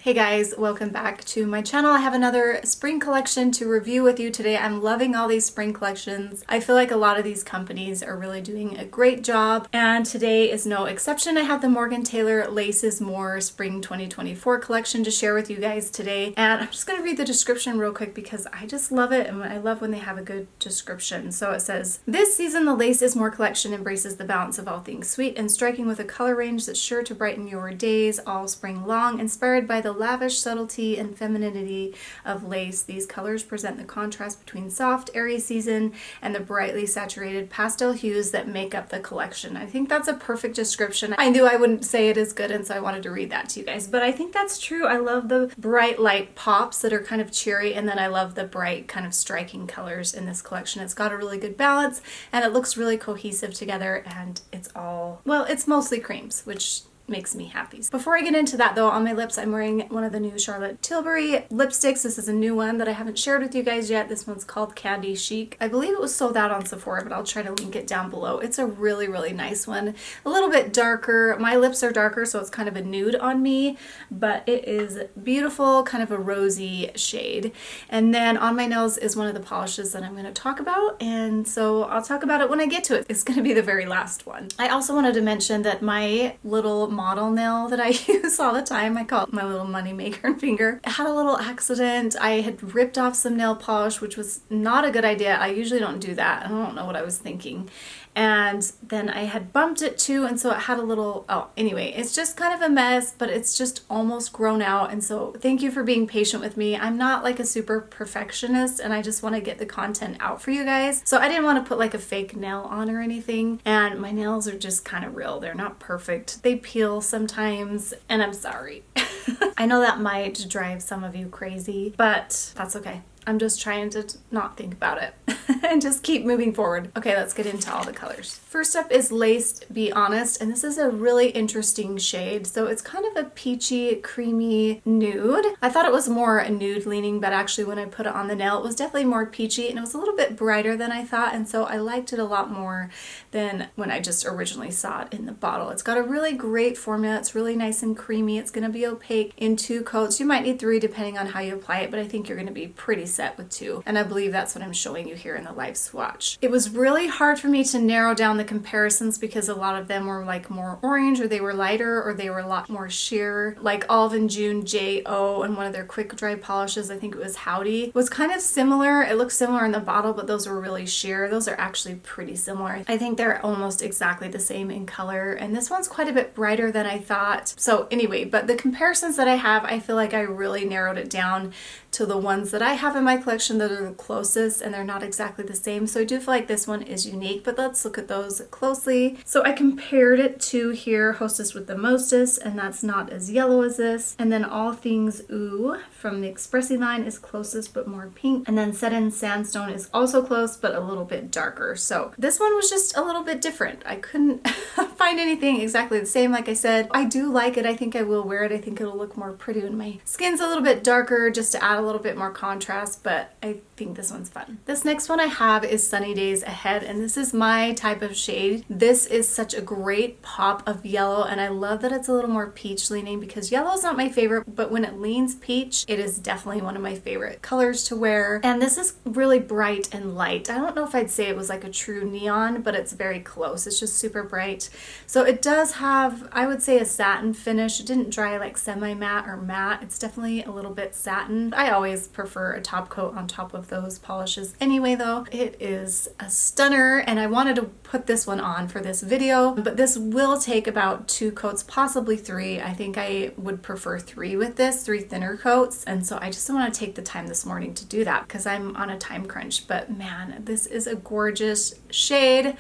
Hey guys, welcome back to my channel. I have another spring collection to review with you today. I'm loving all these spring collections. I feel like a lot of these companies are really doing a great job, and today is no exception. I have the Morgan Taylor Lace is More Spring 2024 collection to share with you guys today, and I'm just going to read the description real quick because I just love it, and I love when they have a good description. So it says, this season the Lace is More collection embraces the balance of all things sweet and striking with a color range that's sure to brighten your days all spring long, inspired by the lavish subtlety and femininity of lace. These colors present the contrast between soft, airy season and the brightly saturated pastel hues that make up the collection. I think that's a perfect description. I knew I wouldn't say it as good, and so I wanted to read that to you guys, but I think that's true. I love the bright light pops that are kind of cheery, and then I love the bright kind of striking colors in this collection. It's got a really good balance and it looks really cohesive together, and it's all, well, it's mostly creams, which makes me happy. Before I get into that though, on my lips I'm wearing one of the new Charlotte Tilbury lipsticks. This is a new one that I haven't shared with you guys yet. This one's called Candy Chic. I believe it was sold out on Sephora, but I'll try to link it down below. It's a really, really nice one. A little bit darker. My lips are darker, so it's kind of a nude on me, but it is beautiful, kind of a rosy shade. And then on my nails is one of the polishes that I'm going to talk about, and so I'll talk about it when I get to it. It's going to be the very last one. I also wanted to mention that my little model nail that I use all the time, I call it my little money maker finger, it had a little accident. I had ripped off some nail polish, which was not a good idea. I usually don't do that. I don't know what I was thinking. And then I had bumped it too, and so it had a little, anyway, it's just kind of a mess, but it's just almost grown out. And so thank you for being patient with me. I'm not like a super perfectionist, and I just want to get the content out for you guys. So I didn't want to put like a fake nail on or anything, and my nails are just kind of real. They're not perfect. They peel sometimes, and I'm sorry. I know that might drive some of you crazy, but that's okay. I'm just trying to not think about it and just keep moving forward. Okay, let's get into all the colors. First up is Laced Be Honest, and this is a really interesting shade. So it's kind of a peachy, creamy nude. I thought it was more a nude leaning, but actually when I put it on the nail, it was definitely more peachy, and it was a little bit brighter than I thought, and so I liked it a lot more than when I just originally saw it in the bottle. It's got a really great formula. It's really nice and creamy. It's going to be opaque in 2 coats. You might need 3 depending on how you apply it, but I think you're going to be pretty set with 2, and I believe that's what I'm showing you here in the live swatch. It was really hard for me to narrow down the comparisons because a lot of them were like more orange, or they were lighter, or they were a lot more sheer. Like Olive and June J.O. and one of their quick dry polishes, I think it was Howdy, was kind of similar. It looks similar in the bottle, but those were really sheer. Those are actually pretty similar. I think they're almost exactly the same in color, and this one's quite a bit brighter than I thought. So anyway, but the comparisons that I have, I feel like I really narrowed it down to the ones that I have in my collection that are the closest, and they're not exactly the same. So I do feel like this one is unique, but let's look at those closely. So I compared it to here, Hostess with the Mostest, and that's not as yellow as this. And then All Things Ooh from the Expressi line is closest but more pink. And then Set in Sandstone is also close but a little bit darker. So this one was just a little bit different. I couldn't find anything exactly the same. Like I said, I do like it. I think I will wear it. I think it'll look more pretty when my skin's a little bit darker, just to add a little bit more contrast, but I think this one's fun. This next one I have is Sunny Days Ahead, and this is my type of shade. This is such a great pop of yellow, and I love that it's a little more peach leaning because yellow is not my favorite, but when it leans peach, it is definitely one of my favorite colors to wear. And this is really bright and light. I don't know if I'd say it was like a true neon, but it's very close. It's just super bright. So it does have, I would say, a satin finish. It didn't dry like semi-matte or matte. It's definitely a little bit satin. I always prefer a top coat on top of those polishes anyway though. It is a stunner, and I wanted to put this one on for this video, but this will take about 2 coats, possibly 3. I think I would prefer 3 with this, 3 thinner coats, and so I just don't want to take the time this morning to do that because I'm on a time crunch. But man, this is a gorgeous shade.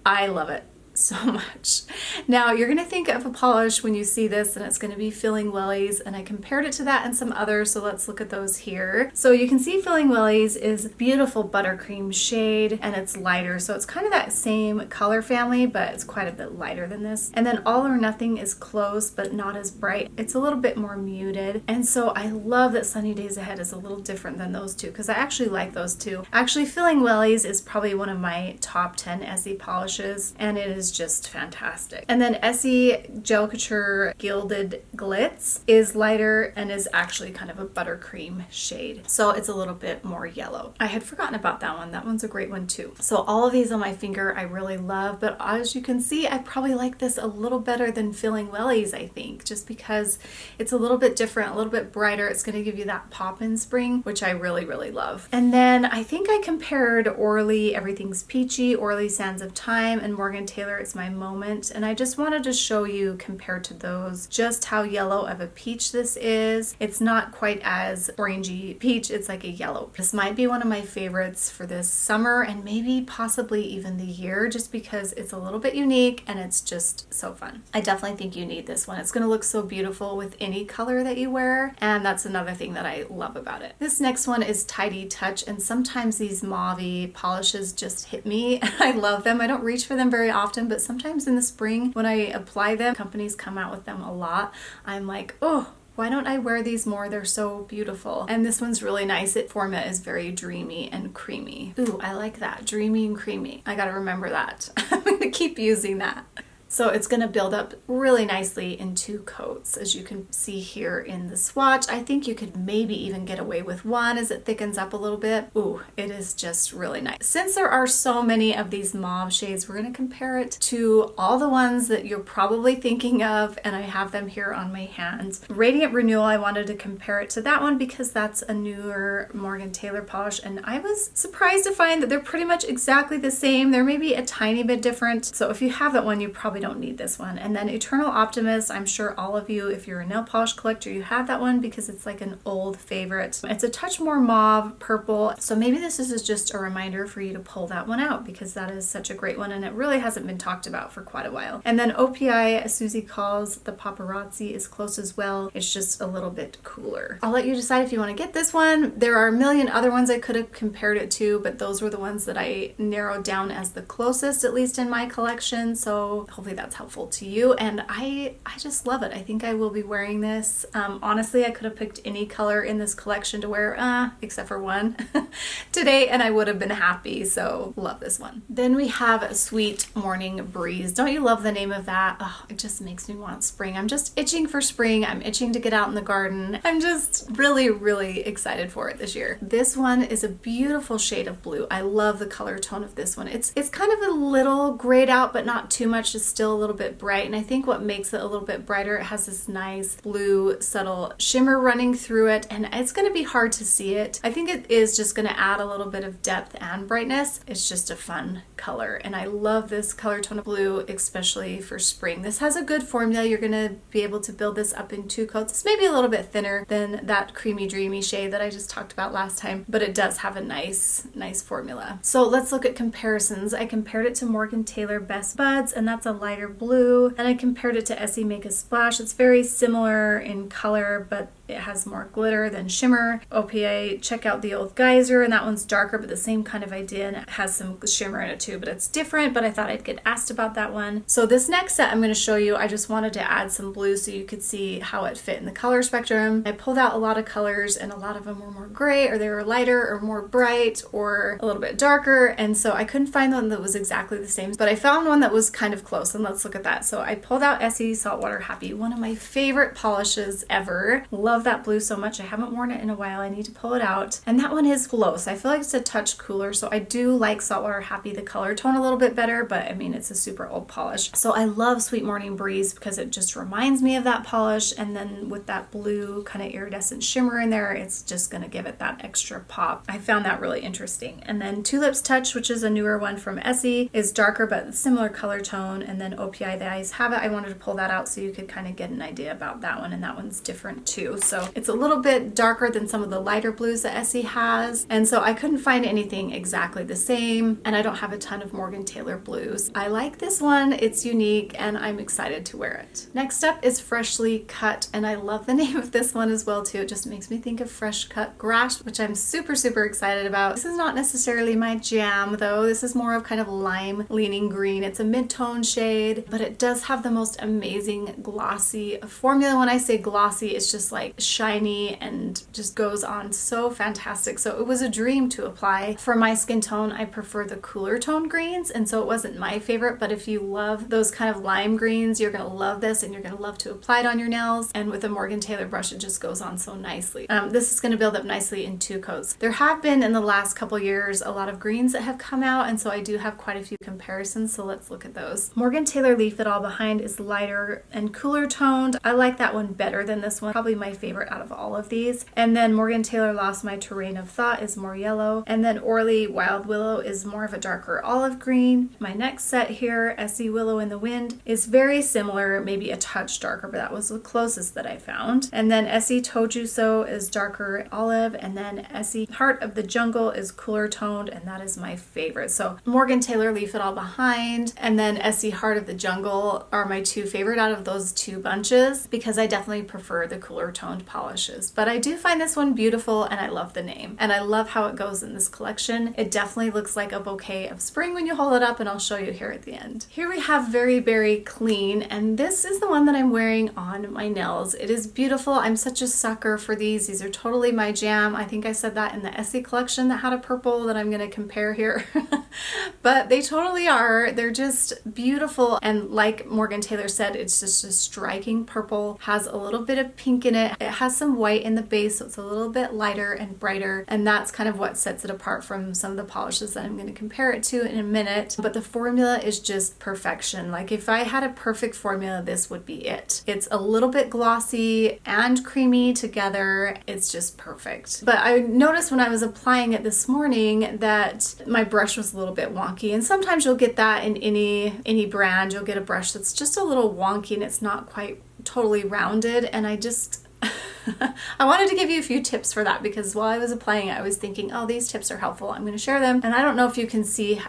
I love it so much. Now you're going to think of a polish when you see this, and it's going to be Filling Willies, and I compared it to that and some others, so let's look at those here. So you can see Filling Willies is beautiful buttercream shade, and it's lighter, so it's kind of that same color family, but it's quite a bit lighter than this. And then All or Nothing is close but not as bright. It's a little bit more muted, and so I love that Sunny Days Ahead is a little different than those two because I actually like those two. Actually, Filling Willies is probably one of my top 10 Essie polishes, and it is just fantastic. fantastic. And then Essie Gel Couture Gilded Glitz is lighter and is actually kind of a buttercream shade. So it's a little bit more yellow. I had forgotten about that one. That one's a great one too. So all of these on my finger I really love, but as you can see, I probably like this a little better than Feeling Wellies, I think, just because it's a little bit different, a little bit brighter. It's going to give you that pop in spring, which I really, really love. And then I think I compared Orly Everything's Peachy, Orly Sands of Time, and Morgan Taylor It's My Moment. And I just wanted to show you, compared to those, just how yellow of a peach this is. It's not quite as orangey peach. It's like a yellow. This might be one of my favorites for this summer and maybe possibly even the year, just because it's a little bit unique and it's just so fun. I definitely think you need this one. It's going to look so beautiful with any color that you wear, and that's another thing that I love about it. This next one is Tidy Touch, and sometimes these mauve-y polishes just hit me and I love them. I don't reach for them very often, but sometimes in the spring when I apply them, companies come out with them a lot. I'm like, oh, why don't I wear these more? They're so beautiful. And this one's really nice. It formula is very dreamy and creamy. Ooh, I like that. Dreamy and creamy. I gotta remember that. I'm gonna keep using that. So it's going to build up really nicely in 2 coats, as you can see here in the swatch. I think you could maybe even get away with one as it thickens up a little bit. Ooh, it is just really nice. Since there are so many of these mauve shades, we're going to compare it to all the ones that you're probably thinking of, and I have them here on my hand. Radiant Renewal, I wanted to compare it to that one because that's a newer Morgan Taylor polish, and I was surprised to find that they're pretty much exactly the same. They're maybe a tiny bit different. So if you have that one, you probably don't need this one. And then Eternal Optimist, I'm sure all of you, if you're a nail polish collector, you have that one because it's like an old favorite. It's a touch more mauve purple, so maybe this is just a reminder for you to pull that one out because that is such a great one and it really hasn't been talked about for quite a while. And then OPI, Susie calls the Paparazzi, is close as well. It's just a little bit cooler. I'll let you decide if you want to get this one. There are a million other ones I could have compared it to, but those were the ones that I narrowed down as the closest, at least in my collection. So hopefully that's helpful to you. And I just love it. I think I will be wearing this. Honestly, I could have picked any color in this collection to wear, except for one today, and I would have been happy. So love this one. Then we have a Sweet Morning Breeze. Don't you love the name of that? Oh, it just makes me want spring. I'm just itching for spring. I'm itching to get out in the garden. I'm just really, really excited for it this year. This one is a beautiful shade of blue. I love the color tone of this one. It's kind of a little grayed out, but not too much. It's still a little bit bright. And I think what makes it a little bit brighter, it has this nice blue subtle shimmer running through it, and it's going to be hard to see it. I think it is just going to add a little bit of depth and brightness. It's just a fun color, and I love this color tone of blue, especially for spring. This has a good formula. You're going to be able to build this up in 2 coats. It's maybe a little bit thinner than that creamy dreamy shade that I just talked about last time, but it does have a nice formula. So let's look at comparisons. I compared it to Morgan Taylor Best Buds, and that's a lighter blue, and I compared it to Essie Make a Splash. It's very similar in color, but it has more glitter than shimmer. OPA, check out the old Geyser, and that one's darker, but the same kind of idea, and it has some shimmer in it too, but it's different, but I thought I'd get asked about that one. So this next set I'm going to show you, I just wanted to add some blue so you could see how it fit in the color spectrum. I pulled out a lot of colors, and a lot of them were more gray, or they were lighter, or more bright, or a little bit darker, and so I couldn't find one that was exactly the same, but I found one that was kind of close, and let's look at that. So I pulled out Essie Saltwater Happy, one of my favorite polishes ever. Love that blue so much. I haven't worn it in a while. I need to pull it out. And that one is close. I feel like it's a touch cooler, so I do like Saltwater Happy, the color tone, a little bit better, but I mean, it's a super old polish. So I love Sweet Morning Breeze because it just reminds me of that polish, and then with that blue kind of iridescent shimmer in there, it's just going to give it that extra pop. I found that really interesting. And then Tulips Touch, which is a newer one from Essie, is darker but similar color tone, and then OPI The Eyes Have It, I wanted to pull that out so you could kind of get an idea about that one, and that one's different too. So it's a little bit darker than some of the lighter blues that Essie has, and so I couldn't find anything exactly the same, and I don't have a ton of Morgan Taylor blues. I like this one. It's unique, and I'm excited to wear it. Next up is Freshly Cut, and I love the name of this one as well too. It just makes me think of fresh cut grass, which I'm super excited about. This is not necessarily my jam though. This is more of kind of lime leaning green. It's a mid-tone shade, but it does have the most amazing glossy formula. When I say glossy, it's just like very shiny and just goes on so fantastic. So it was a dream to apply. For my skin tone, I prefer the cooler tone greens, and so it wasn't my favorite, but if you love those kind of lime greens, you're gonna love this and you're gonna love to apply it on your nails. And with a Morgan Taylor brush, it just goes on so nicely. This is gonna build up nicely in 2 coats. There have been in the last couple years a lot of greens that have come out, and so I do have quite a few comparisons, so let's look at those. Morgan Taylor Leave It All Behind is lighter and cooler toned. I like that one better than this one, probably my favorite out of all of these. And then Morgan Taylor Lost My Terrain of Thought is more yellow, and then Orly Wild Willow is more of a darker olive green. My next set here, Essie Willow in the Wind, is very similar, maybe a touch darker, but that was the closest that I found. And then Essie Told You So is darker olive, and then Essie Heart of the Jungle is cooler toned, and that is my favorite. So Morgan Taylor Leave It All Behind and then Essie Heart of the Jungle are my 2 favorite out of those 2 bunches, because I definitely prefer the cooler toned polishes. But I do find this one beautiful, and I love the name, and I love how it goes in this collection. It definitely looks like a bouquet of spring when you hold it up, and I'll show you here at the end. Here we have Very Berry Clean, and this is the one that I'm wearing on my nails. It is beautiful. I'm such a sucker for these. These are totally my jam. I think I said that in the Essie collection that had a purple that I'm going to compare here. But they totally are. They're just beautiful, and like Morgan Taylor said, it's just a striking purple, has a little bit of pink in it. It has some white in the base, so it's a little bit lighter and brighter, and that's kind of what sets it apart from some of the polishes that I'm going to compare it to in a minute. But the formula is just perfection. Like if I had a perfect formula, this would be it. It's a little bit glossy and creamy together. It's just perfect. But I noticed when I was applying it this morning that my brush was a little bit wonky, and sometimes you'll get that in any brand. You'll get a brush that's just a little wonky and it's not quite totally rounded, and I just I wanted to give you a few tips for that, because while I was applying it, I was thinking, oh, these tips are helpful. I'm going to share them. And I don't know if you can see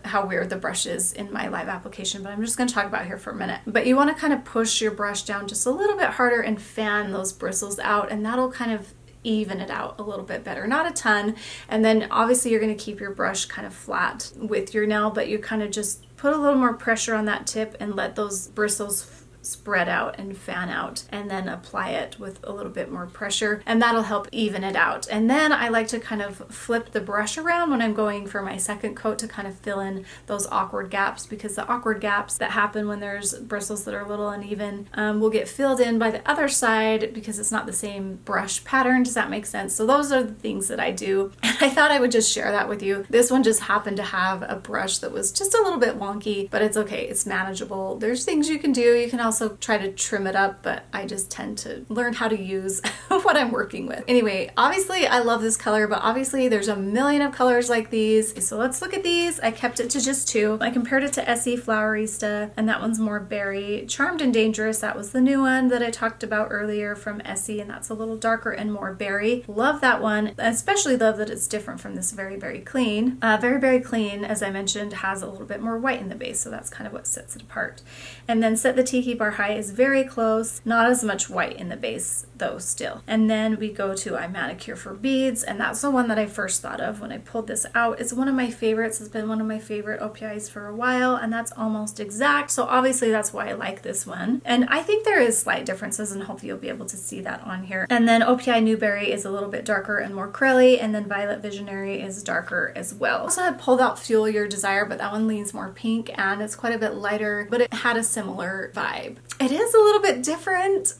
how weird the brush is in my live application, but I'm just going to talk about it here for a minute. But you want to kind of push your brush down just a little bit harder and fan those bristles out, and that'll kind of even it out a little bit better, not a ton. And then obviously you're going to keep your brush kind of flat with your nail, but you kind of just put a little more pressure on that tip and let those bristles spread out and fan out, and then apply it with a little bit more pressure, and that'll help even it out. And then I like to kind of flip the brush around when I'm going for my second coat to kind of fill in those awkward gaps, because the awkward gaps that happen when there's bristles that are a little uneven will get filled in by the other side because it's not the same brush pattern. Does that make sense? So those are the things that I do, and I thought I would just share that with you. This one just happened to have a brush that was just a little bit wonky, but it's okay. It's manageable. There's things you can do. You can also try to trim it up, but I just tend to learn how to use what I'm working with. Anyway, obviously I love this color, but obviously there's a million of colors like these. So let's look at these. I kept it to just 2. I compared it to Essie Flowerista, and that one's more berry. Charmed and Dangerous, that was the new one that I talked about earlier from Essie, and that's a little darker and more berry. Love that one. I especially love that it's different from this Very Berry Clean. Very Berry Clean, as I mentioned, has a little bit more white in the base, so that's kind of what sets it apart. And then Set the Tiki Bar High is very close, not as much white in the base though still. And then we go to I Manicure for Beads, and that's the one that I first thought of when I pulled this out. It's one of my favorites. It's been one of my favorite OPIs for a while, and that's almost exact, so obviously that's why I like this one. And I think there is slight differences, and hopefully you'll be able to see that on here. And then OPI Newberry is a little bit darker and more curly, and then Violet Visionary is darker as well. I also had pulled out Fuel Your Desire, but that one leans more pink and it's quite a bit lighter, but it had a similar vibe. It is a little bit different,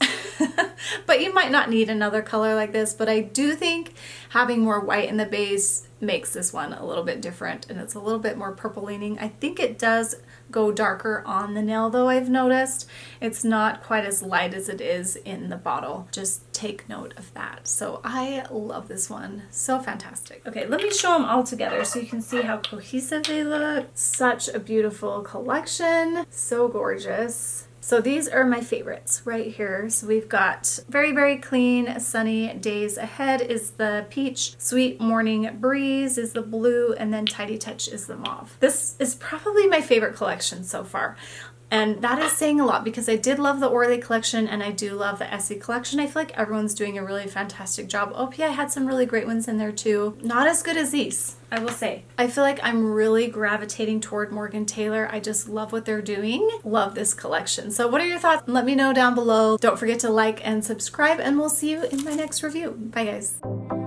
but you might not need another color like this, but I do think having more white in the base makes this one a little bit different, and it's a little bit more purple leaning. I think it does go darker on the nail though, I've noticed. It's not quite as light as it is in the bottle. Just take note of that. So I love this one. So fantastic. Okay, let me show them all together so you can see how cohesive they look. Such a beautiful collection. So gorgeous. So these are my favorites right here. So we've got Very Berry Clean, Sunny Days Ahead is the peach, Sweet Morning Breeze is the blue, and then Tidy Touch is the mauve. This is probably my favorite collection so far. And that is saying a lot because I did love the Orly collection and I do love the Essie collection. I feel like everyone's doing a really fantastic job. OPI had some really great ones in there too. Not as good as these, I will say. I feel like I'm really gravitating toward Morgan Taylor. I just love what they're doing. Love this collection. So what are your thoughts? Let me know down below. Don't forget to like and subscribe, and we'll see you in my next review. Bye guys.